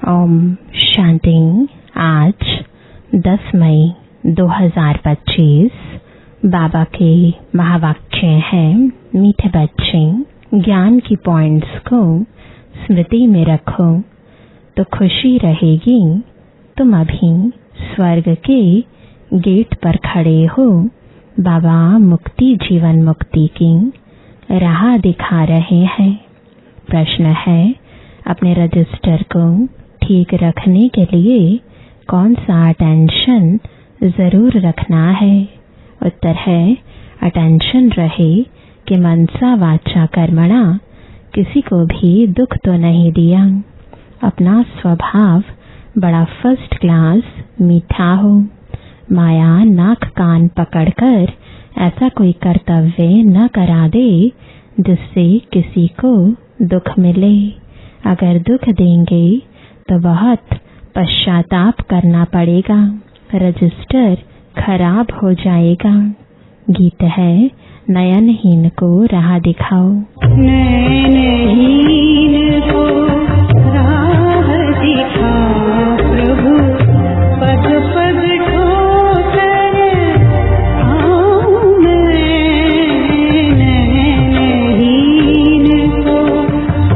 ओम शांति। आज 10 मई 2025 बाबा के महावाक्य हैं, मीठे बच्चे, ज्ञान की पॉइंट्स को स्मृति में रखो तो खुशी रहेगी। तुम अभी स्वर्ग के गेट पर खड़े हो। बाबा मुक्ति, जीवन मुक्ति की राह दिखा रहे हैं। प्रश्न है, अपने रजिस्टर को ठीक रखने के लिए कौन सा अटेंशन जरूर रखना है? उत्तर है, अटेंशन रहे कि मनसा वाचा कर्मणा किसी को भी दुख तो नहीं दिया। अपना स्वभाव बड़ा फर्स्ट क्लास मीठा हो। माया नाक कान पकड़कर ऐसा कोई कर्तव्य न करा दे जिससे किसी को दुख मिले। अगर दुख देंगे तो बहुत पश्चाताप करना पड़ेगा, रजिस्टर खराब हो जाएगा। गीत है, नयनहीन को राह दिखाओ। नयनहीन को राह दिखाओ प्रभु, पग पग ठोकर आऊं मैं। नयनहीन को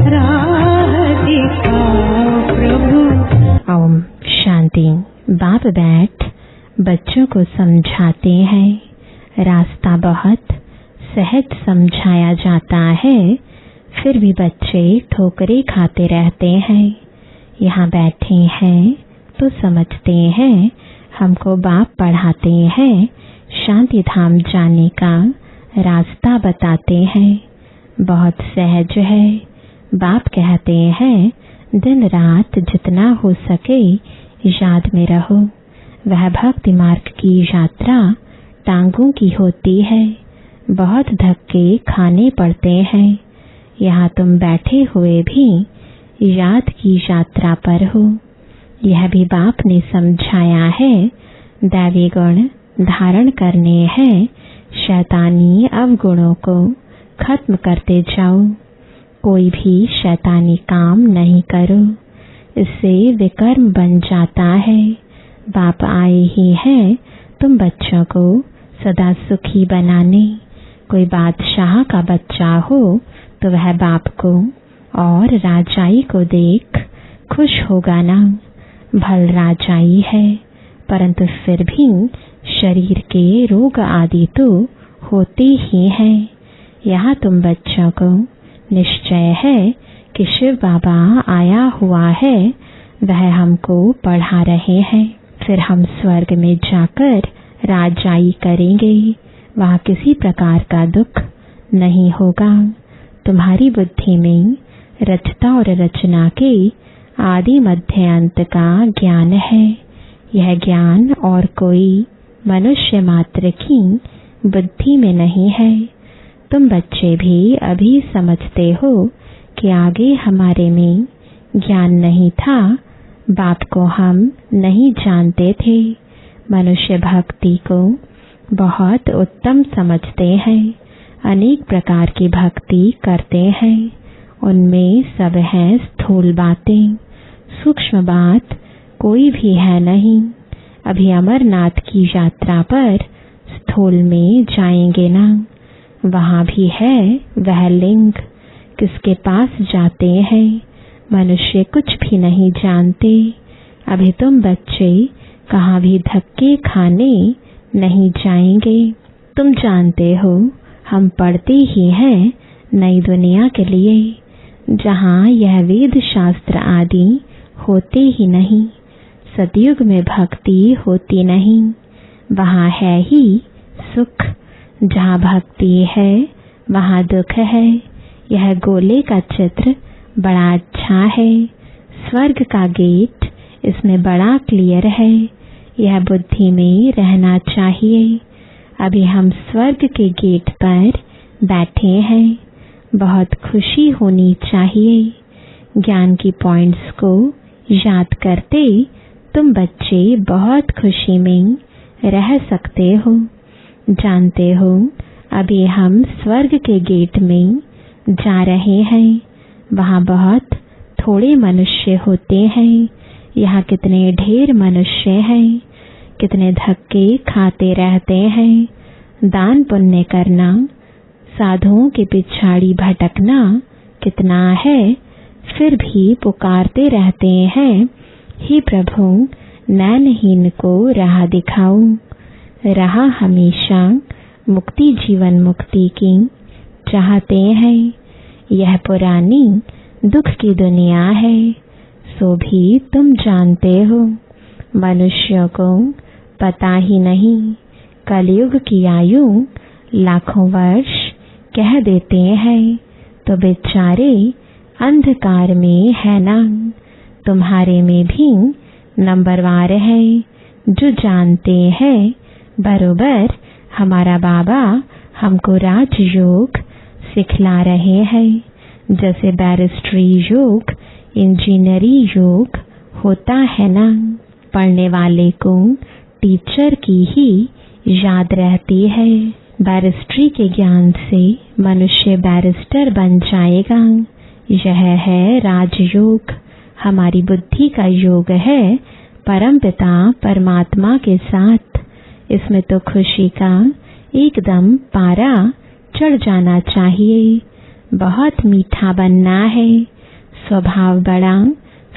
राह दिखाओ प्रभु। ओम शांति। बाप बैठ बच्चों को समझाते हैं। रास्ता बहुत सहज समझाया जाता है, फिर भी बच्चे ठोकरे खाते रहते हैं। यहाँ बैठे हैं तो समझते हैं, हमको बाप पढ़ाते हैं, शांति धाम जाने का रास्ता बताते हैं। बहुत सहज है। बाप कहते हैं, दिन रात जितना हो सके याद में रहो। वह भक्ति मार्ग की यात्रा टांगों की होती है, बहुत धक्के खाने पड़ते हैं। यहाँ तुम बैठे हुए भी याद की यात्रा पर हो। यह भी बाप ने समझाया है, दैवी गुण धारण करने हैं, शैतानी अवगुणों को खत्म करते जाओ। कोई भी शैतानी काम नहीं करो, इससे विकर्म बन जाता है। बाप आए ही हैं तुम बच्चों को सदा सुखी बनाने। कोई बादशाह का बच्चा हो तो वह बाप को और राजाई को देख खुश होगा ना। भल राजाई है, परंतु फिर भी शरीर के रोग आदि तो होते ही हैं। यहाँ तुम बच्चों को निश्चय है कि शिव बाबा आया हुआ है, वह हमको पढ़ा रहे हैं। फिर हम स्वर्ग में जाकर राजाई करेंगे, वहाँ किसी प्रकार का दुख नहीं होगा। तुम्हारी बुद्धि में रचता और रचना के आदि मध्य अंत का ज्ञान है। यह ज्ञान और कोई मनुष्य मात्र की बुद्धि में नहीं है। तुम बच्चे भी अभी समझते हो कि आगे हमारे में ज्ञान नहीं था, बाप को हम नहीं जानते थे। मनुष्य भक्ति को बहुत उत्तम समझते हैं, अनेक प्रकार की भक्ति करते हैं। उनमें सब है स्थूल बातें, सूक्ष्म बात कोई भी है नहीं। अभी अमरनाथ की यात्रा पर स्थूल में जाएंगे ना, वहाँ भी है वह लिंग। किसके पास जाते हैं? मनुष्य कुछ भी नहीं जानते। अभी तुम बच्चे कहाँ भी धक्के खाने नहीं जाएंगे। तुम जानते हो, हम पढ़ते ही हैं नई दुनिया के लिए, जहाँ यह वेद शास्त्र आदि होते ही नहीं। सतयुग में भक्ति होती नहीं, वहाँ है ही सुख। जहाँ भक्ति है वहाँ दुख है। यह गोले का चित्र बड़ा अच्छा है। स्वर्ग का गेट इसमें बड़ा क्लियर है। यह बुद्धि में रहना चाहिए। अभी हम स्वर्ग के गेट पर बैठे हैं, बहुत खुशी होनी चाहिए। ज्ञान की पॉइंट्स को याद करते तुम बच्चे बहुत खुशी में रह सकते हो। जानते हो, अभी हम स्वर्ग के गेट में जा रहे हैं। वहाँ बहुत थोड़े मनुष्य होते हैं, यहाँ कितने ढेर मनुष्य हैं, कितने धक्के खाते रहते हैं। दान पुण्य करना, साधुओं के पिछाड़ी भटकना कितना है, फिर भी पुकारते रहते हैं, हे प्रभु नैनहीन को राह दिखाओ। राह हमेशा मुक्ति जीवन मुक्ति की चाहते हैं। यह पुरानी दुख की दुनिया है, सो भी तुम जानते हो। मनुष्यों को पता ही नहीं, कलयुग की आयु लाखों वर्ष कह देते हैं, तो बेचारे अंधकार में है ना। तुम्हारे में भी नंबरवार है, जो जानते हैं बरोबर हमारा बाबा हमको राजयोग सिखला रहे हैं। जैसे बैरिस्ट्री योग, इंजीनियरी योग होता है ना, पढ़ने वाले को टीचर की ही याद रहती है। बैरिस्ट्री के ज्ञान से मनुष्य बैरिस्टर बन जाएगा। यह है राजयोग, हमारी बुद्धि का योग है परमपिता परमात्मा के साथ। इसमें तो खुशी का एकदम पारा चढ़ जाना चाहिए। बहुत मीठा बनना है, स्वभाव बड़ा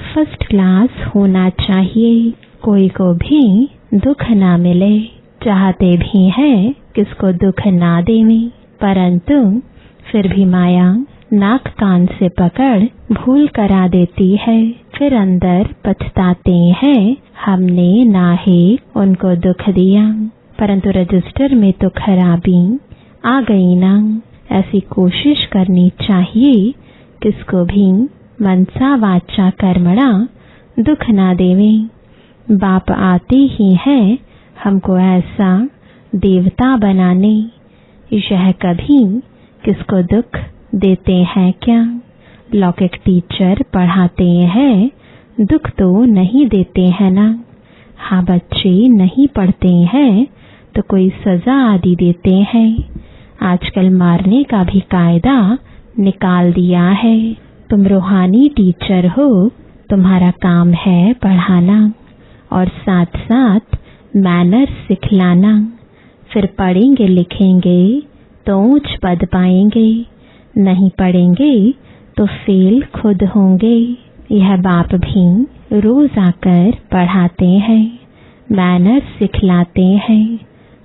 फर्स्ट क्लास होना चाहिए। कोई को भी दुख ना मिले, चाहते भी हैं किसको दुख ना देवे, परंतु फिर भी माया नाक कान से पकड़ भूल करा देती है। फिर अंदर पछताते हैं, हमने नाहे उनको दुख दिया, परंतु रजिस्टर में तो खराबी आ गई ना। ऐसी कोशिश करनी चाहिए किसको भी मनसा वाचा कर्मणा दुख ना देवे। बाप आते ही हैं हमको ऐसा देवता बनाने, यह कभी किसको दुख देते हैं क्या। लौकिक टीचर पढ़ाते हैं, दुख तो नहीं देते हैं ना। हाँ, बच्चे नहीं पढ़ते हैं तो कोई सजा आदि देते हैं। आजकल मारने का भी कायदा निकाल दिया है। तुम रूहानी टीचर हो, तुम्हारा काम है पढ़ाना और साथ साथ मैनर्स सिखलाना। फिर पढ़ेंगे लिखेंगे तो ऊंच पद पाएंगे, नहीं पढ़ेंगे तो फेल खुद होंगे। यह बाप भी रोज आकर पढ़ाते हैं, मैनर्स सिखलाते हैं।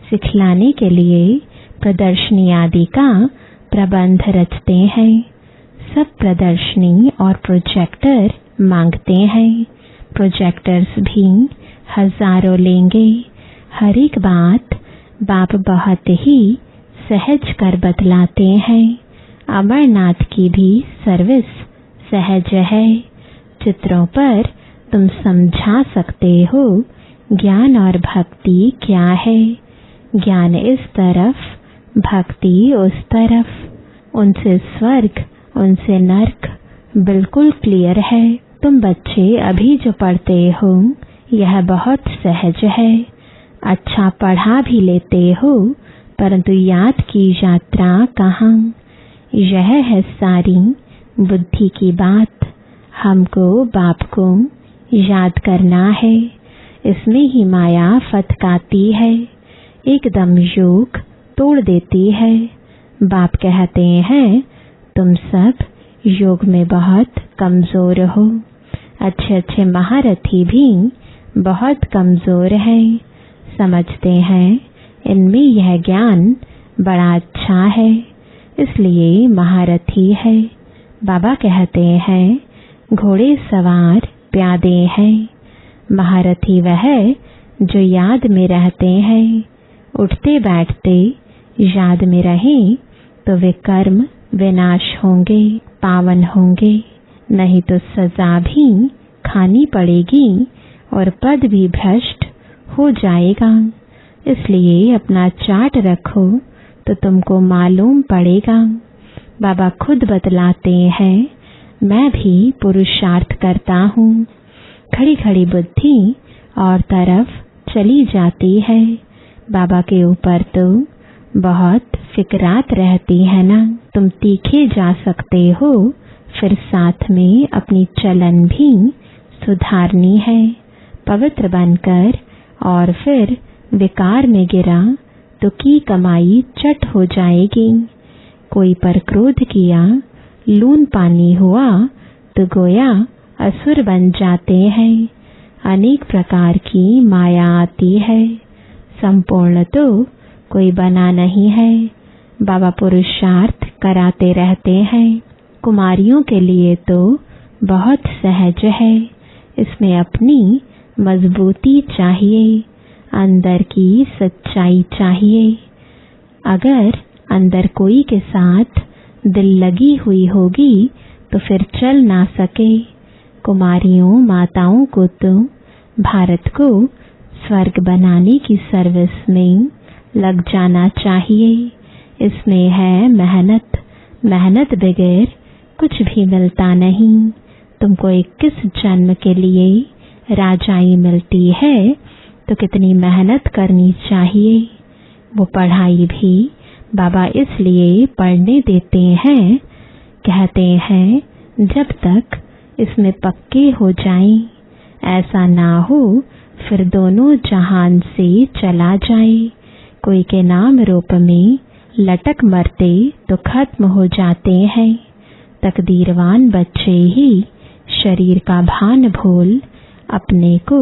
सिखलाने के लिए प्रदर्शनी आदि का प्रबंध रचते हैं। सब प्रदर्शनी और प्रोजेक्टर मांगते हैं। प्रोजेक्टर्स भी हजारों लेंगे। हर एक बात बाप बहुत ही सहज कर बतलाते हैं। अमरनाथ की भी सर्विस सहज है। चित्रों पर तुम समझा सकते हो ज्ञान और भक्ति क्या है। ज्ञान इस तरफ, भक्ति उस तरफ। उनसे स्वर्ग, उनसे नर्क बिल्कुल क्लियर है। तुम बच्चे अभी जो पढ़ते हो यह बहुत सहज है। अच्छा पढ़ा भी लेते हो, परंतु याद की यात्रा कहाँ। यह है सारी बुद्धि की बात। हमको बाप को याद करना है। इसमें ही माया फटकाती है, एकदम योग तोड़ देती है। बाप कहते हैं तुम सब योग में बहुत कमजोर हो। अच्छे अच्छे महारथी भी बहुत कमजोर हैं। समझते हैं इनमें यह ज्ञान बड़ा अच्छा है, इसलिए महारथी है। बाबा कहते हैं घोड़े सवार प्यादे हैं। महारथी वह जो याद में रहते हैं। उठते बैठते याद में रहें तो वे कर्म विनाश होंगे, पावन होंगे। नहीं तो सजा भी खानी पड़ेगी और पद भी भ्रष्ट हो जाएगा। इसलिए अपना चार्ट रखो तो तुमको मालूम पड़ेगा। बाबा खुद बतलाते हैं मैं भी पुरुषार्थ करता हूँ। खड़ी खड़ी बुद्धि और तरफ चली जाती है। बाबा के ऊपर तो बहुत फिक्रात रहती है ना। तुम तीखे जा सकते हो, फिर साथ में अपनी चलन भी सुधारनी है। पवित्र बनकर और फिर विकार में गिरा तो की कमाई चट हो जाएगी। कोई पर क्रोध किया, लून पानी हुआ तो गोया असुर बन जाते हैं। अनेक प्रकार की माया आती है, संपूर्ण तो कोई बना नहीं है। बाबा पुरुषार्थ कराते रहते हैं। कुमारियों के लिए तो बहुत सहज है। इसमें अपनी मजबूती चाहिए, अंदर की सच्चाई चाहिए। अगर अंदर कोई के साथ दिल लगी हुई होगी तो फिर चल ना सके। कुमारियों माताओं को तो भारत को स्वर्ग बनाने की सर्विस में लग जाना चाहिए। इसमें है मेहनत। मेहनत बगैर कुछ भी मिलता नहीं। तुमको 21 जन्म के लिए राजाई मिलती है तो कितनी मेहनत करनी चाहिए। वो पढ़ाई भी बाबा इसलिए पढ़ने देते हैं, कहते हैं जब तक इसमें पक्के हो जाएं, ऐसा ना हो फिर दोनों जहान से चला जाए। कोई के नाम रूप में लटक मरते तो खत्म हो जाते हैं। तकदीरवान बच्चे ही शरीर का भान भूल अपने को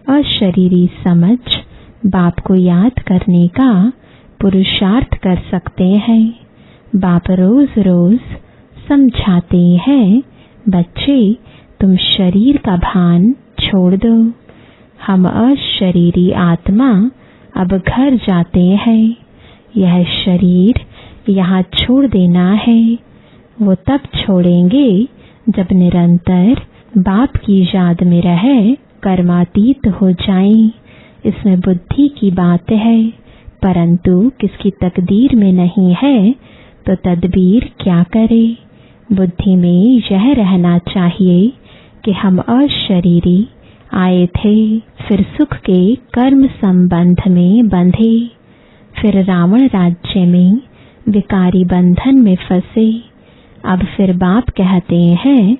अशरीरी समझ बाप को याद करने का पुरुषार्थ कर सकते हैं। बाप रोज रोज समझाते हैं, बच्चे तुम शरीर का भान छोड़ दो। हम अशरीरी आत्मा अब घर जाते हैं। यह शरीर यहाँ छोड़ देना है। वो तब छोड़ेंगे जब निरंतर बाप की याद में रहे कर्मातीत हो जाएं। इसमें बुद्धि की बात है, परंतु किसकी तकदीर में नहीं है तो तदबीर क्या करे। बुद्धि में यह रहना चाहिए कि हम अशरीरी आए थे, फिर सुख के कर्म संबंध में बंधे, फिर रावण राज्य में विकारी बंधन में फंसे। अब फिर बाप कहते हैं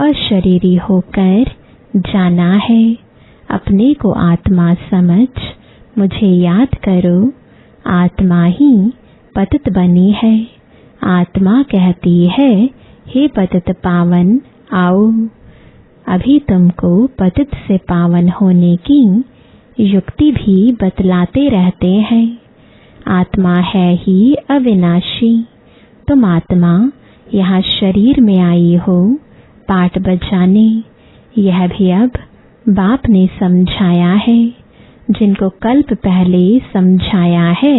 अशरीरी होकर जाना है। अपने को आत्मा समझ मुझे याद करो। आत्मा ही पतित बनी है। आत्मा कहती है हे पतित पावन आओ। अभी तुमको पतित से पावन होने की युक्ति भी बतलाते रहते हैं। आत्मा है ही अविनाशी। तुम आत्मा यहाँ शरीर में आई हो पाठ बजाने। यह भी अब बाप ने समझाया है। जिनको कल्प पहले समझाया है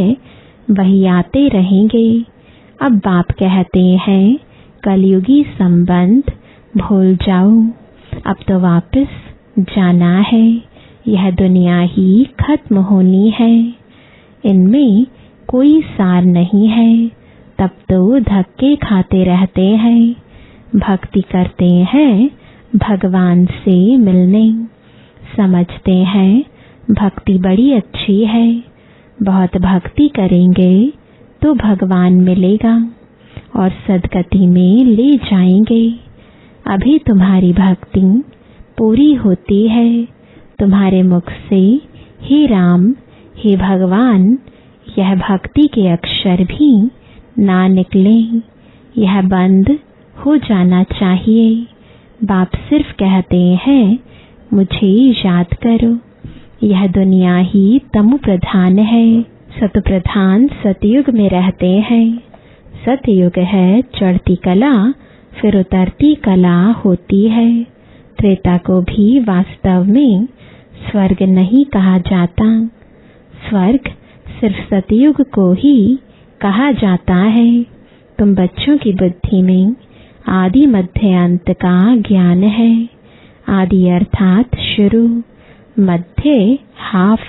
वही आते रहेंगे। अब बाप कहते हैं कलयुगी संबंध भूल जाओ, अब तो वापस जाना है। यह दुनिया ही खत्म होनी है। इनमें कोई सार नहीं है। तब तो धक्के खाते रहते हैं। भक्ति करते हैं भगवान से मिलने। समझते हैं भक्ति बड़ी अच्छी है। बहुत भक्ति करेंगे तो भगवान मिलेगा और सदगति में ले जाएंगे। अभी तुम्हारी भक्ति पूरी होती है। तुम्हारे मुख से हे राम हे भगवान यह भक्ति के अक्षर भी ना निकले। यह बंद हो जाना चाहिए। बाप सिर्फ कहते हैं मुझे याद करो। यह दुनिया ही तमु प्रधान है। सत प्रधान सतयुग में रहते हैं। सतयुग है चढ़ती कला, फिर उतरती कला होती है। त्रेता को भी वास्तव में स्वर्ग नहीं कहा जाता। स्वर्ग सिर्फ सतयुग को ही कहा जाता है। तुम बच्चों की बुद्धि में आदि मध्य अंत का ज्ञान है। आदि अर्थात शुरू, मध्य हाफ,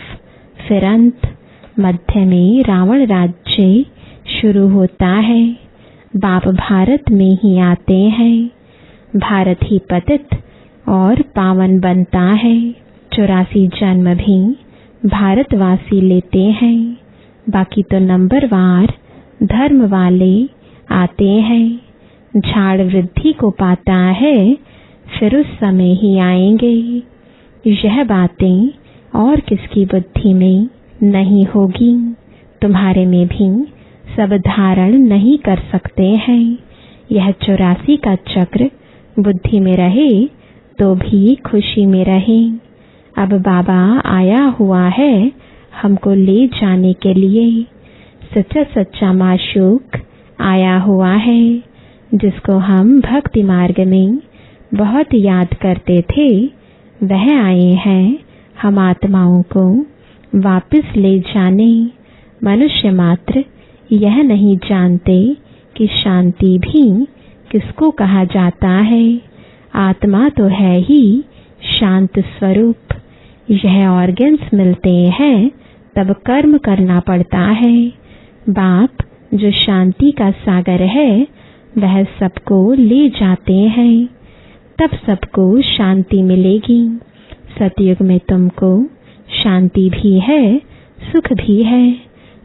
फिर अंत। मध्य में रावण राज्य शुरू होता है। बाप भारत में ही आते हैं। भारत ही पतित और पावन बनता है। 84 जन्म भी भारतवासी लेते हैं। बाकी तो नंबरवार धर्म वाले आते हैं। झाड़ वृद्धि को पाता है फिर उस समय ही आएंगे। यह बातें और किसकी बुद्धि में नहीं होगी। तुम्हारे में भी सब धारण नहीं कर सकते हैं। यह 84 का चक्र बुद्धि में रहे तो भी खुशी में रहे। अब बाबा आया हुआ है हमको ले जाने के लिए। सच्चा सच्चा माशूक आया हुआ है जिसको हम भक्ति मार्ग में बहुत याद करते थे। वह आए हैं हम आत्माओं को वापस ले जाने। मनुष्य मात्र यह नहीं जानते कि शांति भी किसको कहा जाता है। आत्मा तो है ही शांत स्वरूप। यह ऑर्गन्स मिलते हैं तब कर्म करना पड़ता है। बाप जो शांति का सागर है वह सबको ले जाते हैं तब सबको शांति मिलेगी। सतयुग में तुमको शांति भी है सुख भी है।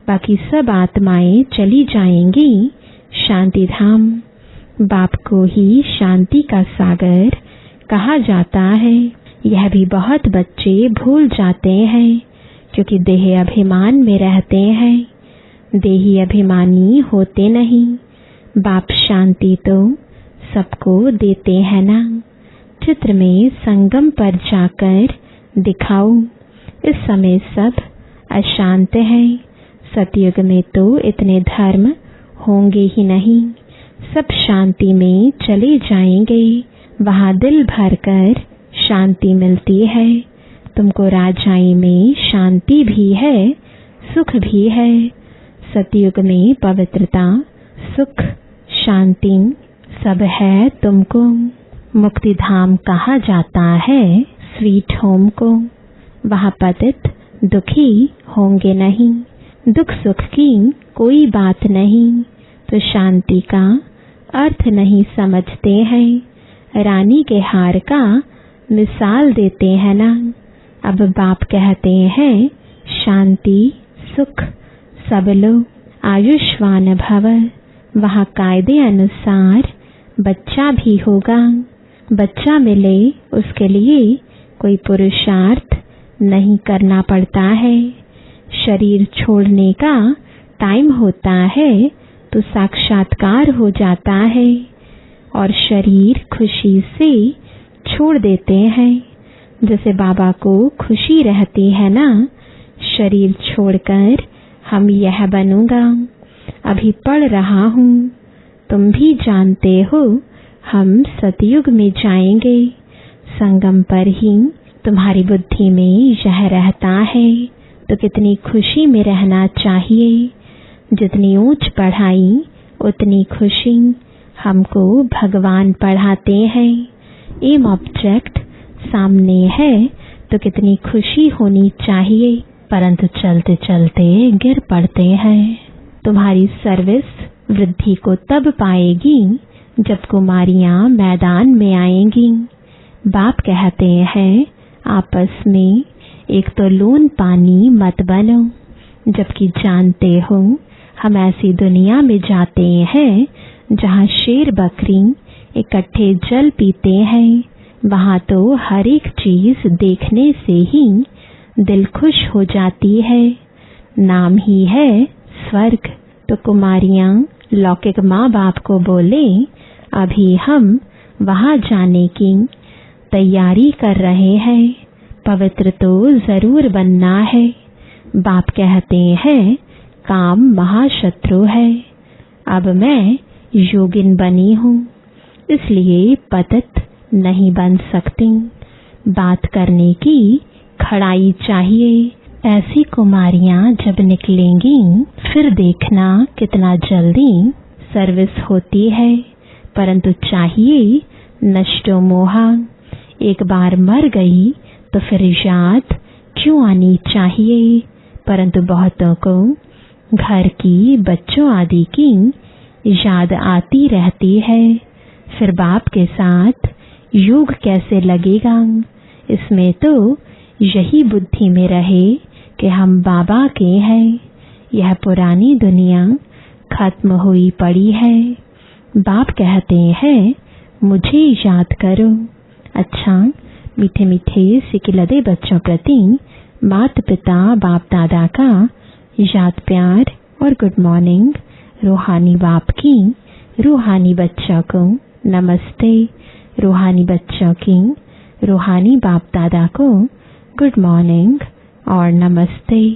बाकी सब आत्माएं चली जाएंगी शांति धाम। बाप को ही शांति का सागर कहा जाता है। यह भी बहुत बच्चे भूल जाते हैं क्योंकि देह अभिमान में रहते हैं। देही अभिमानी होते नहीं। बाप शांति तो सबको देते हैं ना। चित्र में संगम पर जाकर दिखाओ। इस समय सब अशांत हैं। सतयुग में तो इतने धर्म होंगे ही नहीं। सब शांति में चले जाएंगे। वहां दिल भरकर शांति मिलती है। तुमको राजाई में शांति भी है सुख भी है। सतयुग में पवित्रता सुख शांति सब है तुमको। मुक्ति धाम कहा जाता है स्वीट होम को। वहां पतित दुखी होंगे नहीं। दुख सुख की कोई बात नहीं। तो शांति का अर्थ नहीं समझते हैं। रानी के हार का मिसाल देते हैं ना। अब बाप कहते हैं शांति सुख सब लो आयुष्मान भव। वहाँ कायदे अनुसार बच्चा भी होगा। बच्चा मिले उसके लिए कोई पुरुषार्थ नहीं करना पड़ता है। शरीर छोड़ने का टाइम होता है तो साक्षात्कार हो जाता है और शरीर खुशी से छोड़ देते हैं। जैसे बाबा को खुशी रहती है ना शरीर छोड़कर हम यह बनूंगा। अभी पढ़ रहा हूँ तुम भी जानते हो हम सतयुग में जाएंगे। संगम पर ही तुम्हारी बुद्धि में यह रहता है तो कितनी खुशी में रहना चाहिए। जितनी ऊंच पढ़ाई उतनी खुशी। हमको भगवान पढ़ाते हैं। एम ऑब्जेक्ट सामने है तो कितनी खुशी होनी चाहिए। परंतु चलते चलते गिर पड़ते हैं। तुम्हारी सर्विस वृद्धि को तब पाएगी जब कुमारियां मैदान में आएंगी। बाप कहते हैं आपस में एक तो लून पानी मत बनो। जबकि जानते हो हम ऐसी दुनिया में जाते हैं जहाँ शेर बकरी इकट्ठे जल पीते हैं। वहाँ तो हर एक चीज देखने से ही दिल खुश हो जाती है। नाम ही है स्वर्ग। तो कुमारियां लौकिक माँ बाप को बोले अभी हम वहाँ जाने की तैयारी कर रहे हैं। पवित्र तो जरूर बनना है। बाप कहते हैं काम महाशत्रु है। अब मैं योगिन बनी हूँ इसलिए पतित नहीं बन सकती। बात करने की खड़ाई चाहिए। ऐसी कुमारियां जब निकलेंगी फिर देखना कितना जल्दी सर्विस होती है। परंतु चाहिए नष्टो मोहा। एक बार मर गई तो फिर याद क्यों आनी चाहिए। परंतु बहुतों को घर की बच्चों आदि की याद आती रहती है। फिर बाप के साथ योग कैसे लगेगा। इसमें तो यही बुद्धि में रहे कि हम बाबा के हैं। यह पुरानी दुनिया खत्म हुई पड़ी है। बाप कहते हैं मुझे याद करो। अच्छा, मीठे मीठे सिकिलदे बच्चों प्रति माता पिता बाप दादा का याद प्यार और गुड मॉर्निंग। रूहानी बाप की रूहानी बच्चों को नमस्ते। रूहानी बच्चों की रूहानी बाप दादा को गुड मॉर्निंग और नमस्ते।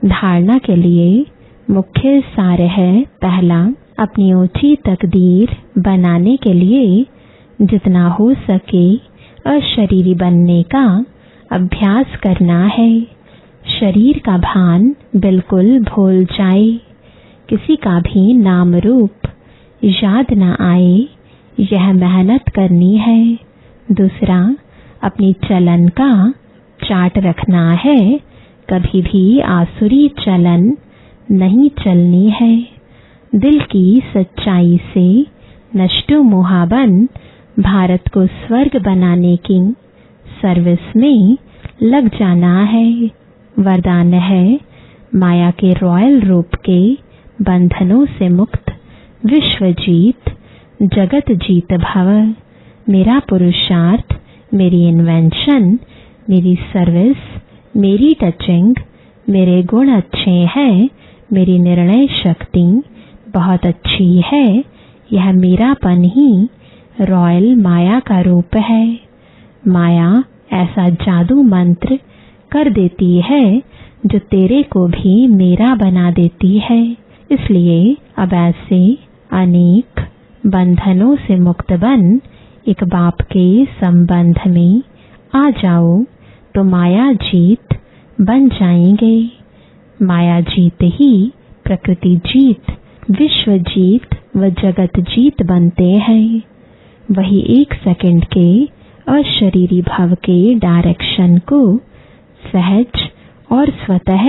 धारणा के लिए मुख्य सार है, पहला, अपनी ऊंची तकदीर बनाने के लिए जितना हो सके अशरीरी बनने का अभ्यास करना है। शरीर का भान बिल्कुल भूल जाए, किसी का भी नाम रूप याद न आए, यह मेहनत करनी है। दूसरा, अपनी चलन का चार्ट रखना है, कभी भी आसुरी चलन नहीं चलनी है। दिल की सच्चाई से नष्टो मुहाबन भारत को स्वर्ग बनाने की सर्विस में लग जाना है। वरदान है, माया के रॉयल रूप के बंधनों से मुक्त विश्व जीत जगत जीत भव। मेरा पुरुषार्थ, मेरी इन्वेंशन, मेरी सर्विस, मेरी टचिंग, मेरे गुण अच्छे हैं, मेरी निर्णय शक्ति बहुत अच्छी है। यह मेरापन ही रॉयल माया का रूप है। माया ऐसा जादू मंत्र कर देती है जो तेरे को भी मेरा बना देती है। इसलिए अब ऐसे अनेक बंधनों से मुक्त बन एक बाप के संबंध में आ जाओ तो माया जीत बन जाएंगे। माया जीत ही प्रकृति जीत, विश्व जीत व जगत जीत बनते हैं। वही 1 सेकंड के अशरीरी भाव के डायरेक्शन को सहज और स्वतः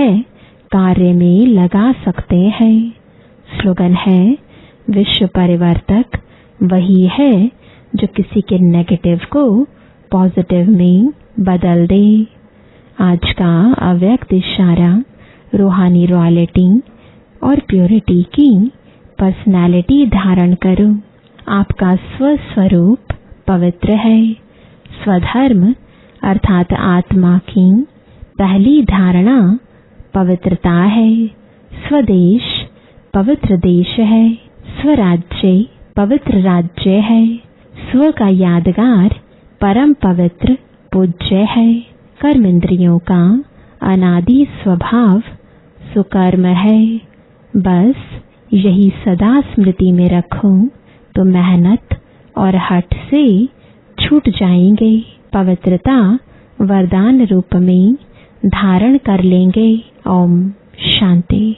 कार्य में लगा सकते हैं। स्लोगन है, विश्व परिवर्तक वही है जो किसी के नेगेटिव को पॉजिटिव में बदल दे। आज का अव्यक्त इशारा रूहानी रॉयल्टी और प्योरिटी की पर्सनालिटी धारण करो। आपका स्वस्वरूप पवित्र है। स्वधर्म अर्थात आत्मा की पहली धारणा पवित्रता है। स्वदेश पवित्र देश है। स्वराज्य पवित्र राज्य है। स्व का यादगार परम पवित्र पूज्य है। कर्म इंद्रियों का अनादि स्वभाव सुकर्म है। बस यही सदा स्मृति में रखो तो मेहनत और हठ से छूट जाएंगे। पवित्रता वरदान रूप में धारण कर लेंगे। ओम शांति।